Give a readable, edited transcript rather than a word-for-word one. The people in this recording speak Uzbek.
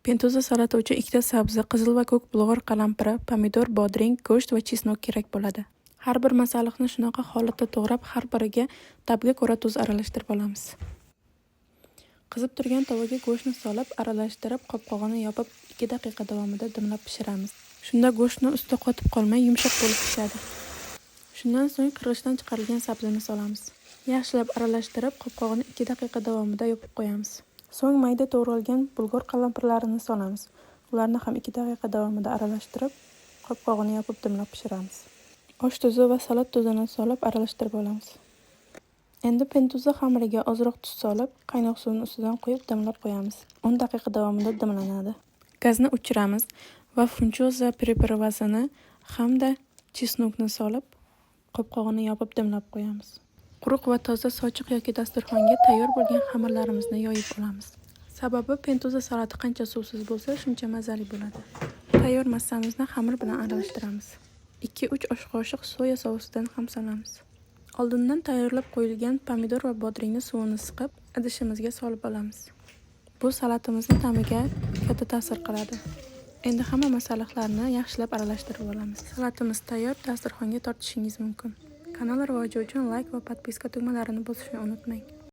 Pentoza salati uchun ikkita sabzi, qizil va ko'k bulg'or qalampiri, pomidor, bodring, go'sht va chesnok kerak bo'ladi. Har bir masalliqni shunaqa holatda to'g'rab, har biriga tabga ko'ra tuz aralashtirib olamiz. Qizib turgan tovaga go'shtni solib, aralashtirib, qopqog'ini yopib 2 daqiqa davomida dimlab pishiramiz. Shunda go'shtni usti qotib qolmay, yumshoq bo'lib pishadi. Shundan so'ng qirg'ichdan chiqarilgan sabzini solamiz. Yaxshilab aralashtirib, qopqog'ini 2 daqiqa davomida yopib qo'yamiz. So'ng mayda to'g'ralgan bulg'or qalampirlarini solamiz. Ularni ham 2 daqiqa davomida aralashtirib, qopqog'ini yopib dimlab pishiramiz. Osh tuzi va salat tuzini solib aralashtirib olamiz. Endi pentoza xamiriga ozroq tuz solib, qaynoq suvni ustidan quyib dimlab qo'yamiz. 10 daqiqa davomida dimlanadi. Gazni o'chiramiz va funchoza preparavasini hamda chesnokni solib, qopqog'ini yopib dimlab qo'yamiz. Quruq va toza sochiq yoki dasturxonga tayyor bo'lgan xamirlarimizni yoyib olamiz. Sababi pentoza salati qancha suvsiz bo'lsa, shuncha mazali bo'ladi. Tayyor massamizni xamir bilan aralashtiramiz. 2-3 osh qoshiq soya sousidan ham solamiz. Oldindan tayyorlab qo'yilgan pomidor va bodringni suvini siqib, idishimizga solib olamiz. Bu salatimizning ta'miga katta ta'sir qiladi. Endi hamma masalliqlarni yaxshilab aralashtirib olamiz. Salatimiz tayyor, dasturxonga tortishingiz mumkin. Kanal rivoji uchun like va podpiska tugmalarini bosishni unutmang.